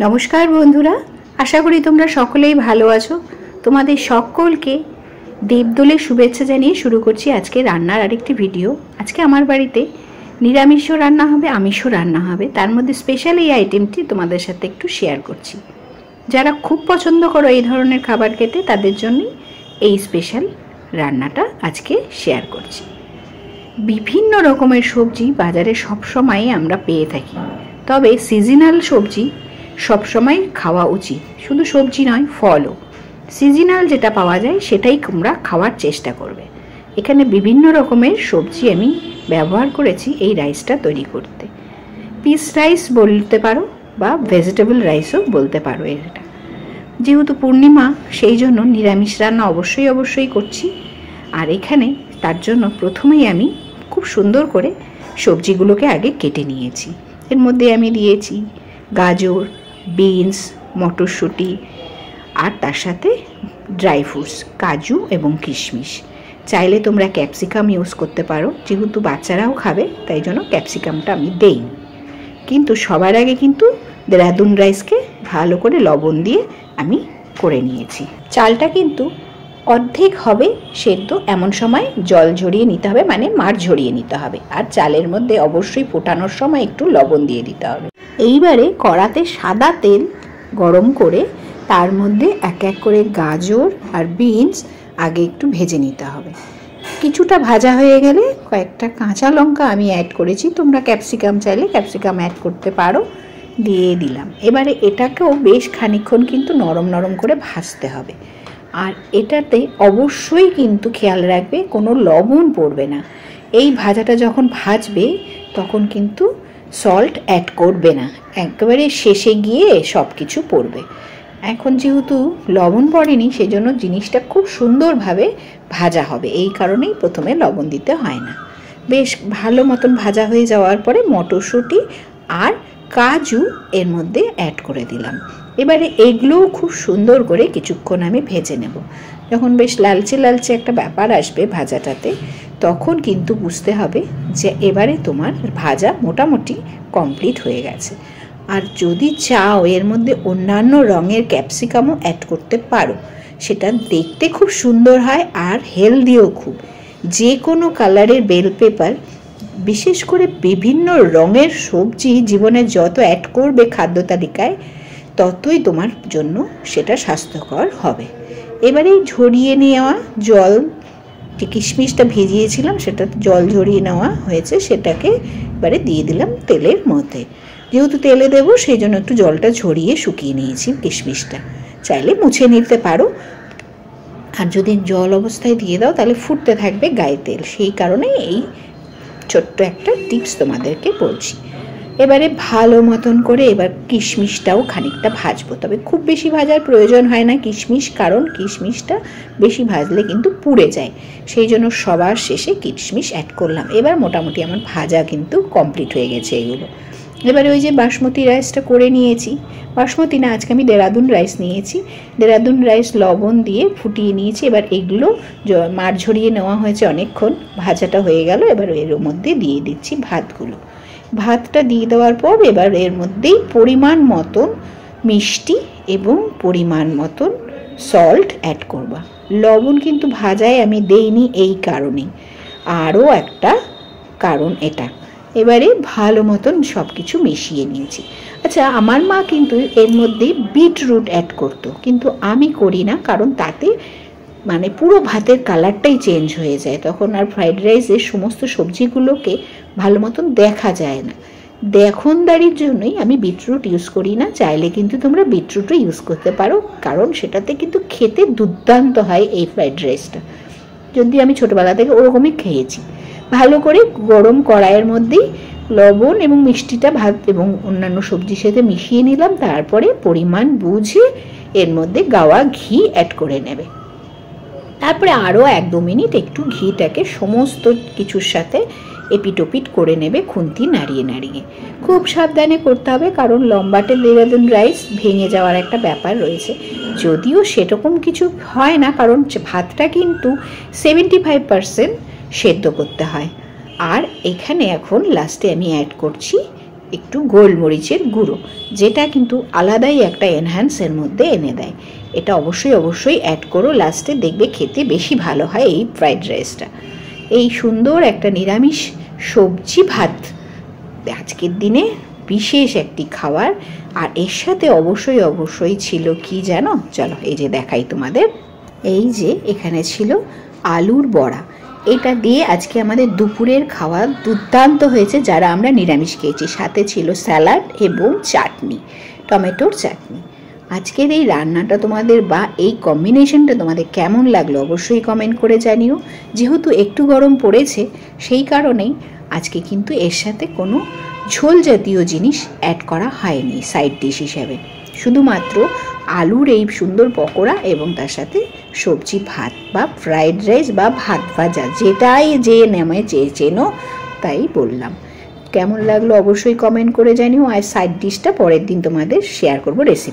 নমস্কার বন্ধুরা, আশা করি তোমরা সকলেই ভালো আছো। তোমাদের সকলকে দেবদোলের শুভেচ্ছা জানিয়ে শুরু করছি আজকে রান্নার আরেকটি ভিডিও। আজকে আমার বাড়িতে নিরামিষও রান্না হবে, আমিষও রান্না হবে। তার মধ্যে স্পেশাল এই আইটেমটি তোমাদের সাথে একটু শেয়ার করছি। যারা খুব পছন্দ করো এই ধরনের খাবার খেতে, তাদের জন্যই এই স্পেশাল রান্নাটা আজকে শেয়ার করছি। বিভিন্ন রকমের সবজি বাজারে সবসময় আমরা পেয়ে থাকি, তবে সিজনাল সবজি সবসময় খাওয়া উচিত। শুধু সবজি নয়, ফলও সিজনাল যেটা পাওয়া যায় সেটাই তোমরা খাওয়ার চেষ্টা করবে। এখানে বিভিন্ন রকমের সবজি আমি ব্যবহার করেছি এই রাইসটা তৈরি করতে। পিস রাইস বলতে পারো বা ভেজিটেবল রাইসও বলতে পারো। এটা যেহেতু পূর্ণিমা, সেই জন্য নিরামিষ রান্না অবশ্যই করছি। আর এখানে তার জন্য প্রথমেই আমি খুব সুন্দর করে সবজিগুলোকে আগে কেটে নিয়েছি। এর মধ্যে আমি দিয়েছি গাজর, বিনস, মটরশুঁটি আর তার সাথে ড্রাই ফ্রুটস, কাজু এবং কিশমিশ। চাইলে তোমরা ক্যাপসিকাম ইউজ করতে পারো, যেহেতু বাচ্চারাও খাবে তাই জন্য ক্যাপসিকামটা আমি দেইনি। কিন্তু সবার আগে কিন্তু দেরাদুন রাইসকে ভালো করে লবণ দিয়ে আমি করে নিয়েছি। চালটা কিন্তু অর্ধেক হবে সেদ্ধ, এমন সময় জল ঝরিয়ে নিতে হবে, মানে মাড় ঝরিয়ে নিতে হবে। আর চালের মধ্যে অবশ্যই ফোটানোর সময় একটু লবণ দিয়ে দিতে হবে। এইবারে কড়াতে সাদা তেল গরম করে তার মধ্যে এক এক করে গাজর আর বিনস আগে একটু ভেজে নিতে হবে। কিছুটা ভাজা হয়ে গেলে কয়েকটা কাঁচা লঙ্কা আমি অ্যাড করেছি, তোমরা ক্যাপসিকাম চাইলে ক্যাপসিকাম অ্যাড করতে পারো, দিয়ে দিলাম। এবারে এটাকেও বেশ খানিকক্ষণ কিন্তু নরম নরম করে ভাজতে হবে। আর এটাতে অবশ্যই কিন্তু খেয়াল রাখবে কোনো লবণ পড়বে না। এই ভাজাটা যখন ভাজবে তখন কিন্তু সল্ট অ্যাড করবে না, একেবারে শেষে গিয়ে সব কিছু পড়বে। এখন যেহেতু লবণ পড়েনি, সেজন্য জিনিসটা খুব সুন্দরভাবে ভাজা হবে, এই কারণেই প্রথমে লবণ দিতে হয় না। বেশ ভালো মতন ভাজা হয়ে যাওয়ার পরে মটরশুঁটি আর কাজু এর মধ্যে অ্যাড করে দিলাম। এবারে এগুলোও খুব সুন্দর করে কিছুক্ষণ আমি ভেজে নেব। যখন বেশ লালচে লালচে একটা ব্যাপার আসবে ভাজাটাতে, তখন কিন্তু বুঝতে হবে যে এবারে তোমার ভাজা মোটামুটি কমপ্লিট হয়ে গেছে। আর যদি চাও এর মধ্যে অন্যান্য রঙের ক্যাপসিকামও অ্যাড করতে পারো, সেটা দেখতে খুব সুন্দর হয় আর হেলদিও খুব। যে কোনো কালারের বেল পেপার, বিশেষ করে বিভিন্ন রঙের সবজি জীবনে যত অ্যাড করবে খাদ্য তালিকায়, ততই তোমার জন্য সেটা স্বাস্থ্যকর হবে। এবারে ঝরিয়ে নেওয়া জল, যে কিশমিশটা ভিজিয়েছিলাম সেটা জল ঝরিয়ে নেওয়া হয়েছে, সেটাকে এবারে দিয়ে দিলাম তেলের মধ্যে। যেহেতু তেলে দেবো সেই জন্য একটু জলটা ঝরিয়ে শুকিয়ে নিয়েছি কিশমিশটা। চাইলে মুছে নিতে পারো, আর যদি জল অবস্থায় দিয়ে দাও তাহলে ফুটতে থাকবে গায়ে তেল, সেই কারণে এই ছোট্ট একটা টিপস তোমাদেরকে বলছি। এবারে ভালো মতন করে এবার কিশমিশটাও খানিকটা ভাজবো, তবে খুব বেশি ভাজার প্রয়োজন হয় না কিশমিশ, কারণ কিশমিশটা বেশি ভাজলে কিন্তু পুড়ে যায়, সেই জন্য সবার শেষে কিশমিশ অ্যাড করলাম। এবার মোটামুটি আমার ভাজা কিন্তু কমপ্লিট হয়ে গেছে এগুলো। এবারে ওই যে বাসমতি রাইসটা করে নিয়েছি, বাসমতি না, আজকে আমি দেরাদুন রাইস নিয়েছি। দেরাদুন রাইস লবণ দিয়ে ফুটিয়ে নিয়েছি। এবার এগুলো মাড় ঝরিয়ে নেওয়া হয়েছে অনেকক্ষণ, ভাজাটা হয়ে গেল। এবার এর মধ্যে দিয়ে দিচ্ছি ভাতগুলো। ভাতটা দিয়ে দেওয়ার পর এবার এর মধ্যেই পরিমাণ মতন মিষ্টি এবং পরিমাণ মতন সল্ট অ্যাড করবা। লবণ কিন্তু ভাজায় আমি দেইনি এই কারণেই, আরও একটা কারণ এটা। এবারে ভালো মতন সব কিছু মিশিয়ে নিয়েছি। আচ্ছা, আমার মা কিন্তু এর মধ্যে বিটরুট অ্যাড করতো, কিন্তু আমি করি না, কারণ তাতে মানে পুরো ভাতের কালারটাই চেঞ্জ হয়ে যায়, তখন আর ফ্রাইড রাইসের সমস্ত সবজিগুলোকে ভালো মতন দেখা যায় না। দেখনদারির জন্যই আমি বিটরুট ইউজ করি না। চাইলে কিন্তু তোমরা বিটরুটও ইউজ করতে পারো, কারণ সেটাতে কিন্তু খেতে দুর্দান্ত হয় এই ফ্রাইড রাইসটা। যদি আমি ছোটোবেলা থেকে ওরকমই খেয়েছি। ভালো করে গরম কড়াইয়ের মধ্যেই লবণ এবং মিষ্টিটা ভাত এবং অন্যান্য সবজির সাথে মিশিয়ে নিলাম। তারপরে পরিমাণ বুঝে এর মধ্যে গাওয়া ঘি অ্যাড করে নেবে। তারপরে আরও 1-2 মিনিট একটু ঘিটাকে সমস্ত কিছুর সাথে এপিটোপিট করে নেবে, খুন্তি নাড়িয়ে নাড়িয়ে। খুব সাবধানে করতে হবে, কারণ লম্বাটে দেরাদুন রাইস ভেঙে যাওয়ার একটা ব্যাপার রয়েছে। যদিও সেরকম কিছু হয় না, কারণ ভাতটা কিন্তু 75% সেদ্ধ করতে হয়। আর এখানে এখন লাস্টে আমি অ্যাড করছি একটু গোলমরিচের গুঁড়ো, যেটা কিন্তু আলাদাই একটা এনহ্যান্স এর মধ্যে এনে দেয়। এটা অবশ্যই অ্যাড করো লাস্টে, দেখবে খেতে বেশি ভালো হয় এই ফ্রাইড রাইসটা। এই সুন্দর একটা নিরামিষ সবজি ভাত আজকের দিনে বিশেষ একটি খাবার। আর এর সাথে অবশ্যই ছিল কি জানো, চলো এই যে দেখাই তোমাদের। এই যে এখানে ছিল আলুর বড়া, এটা দিয়ে আজকে আমাদের দুপুরের খাওয়া দুর্দান্ত হয়েছে যারা আমরা নিরামিষ খেয়েছি। সাথে ছিল স্যালাড এবং চাটনি, টমেটোর চাটনি। আজকের এই রান্নাটা তোমাদের বা এই কম্বিনেশনটা তোমাদের কেমন লাগলো অবশ্যই কমেন্ট করে জানিও। যেহেতু একটু গরম পড়েছে সেই কারণেই আজকে কিন্তু এর সাথে কোনো ঝোল জাতীয় জিনিস অ্যাড করা হয়নি সাইড ডিশ হিসাবে, শুধুমাত্র আলুর এই সুন্দর পকোড়া এবং তার সাথে সবজি ভাত বা ফ্রাইড রাইস বা ভাত ভাজা, যেটাই যে নামে চেনো তাই বললাম। কেমন লাগলো অবশ্যই কমেন্ট করে জানিও। আর সাইড ডিশটা পরের দিন তোমাদের শেয়ার করবো রেসিপি।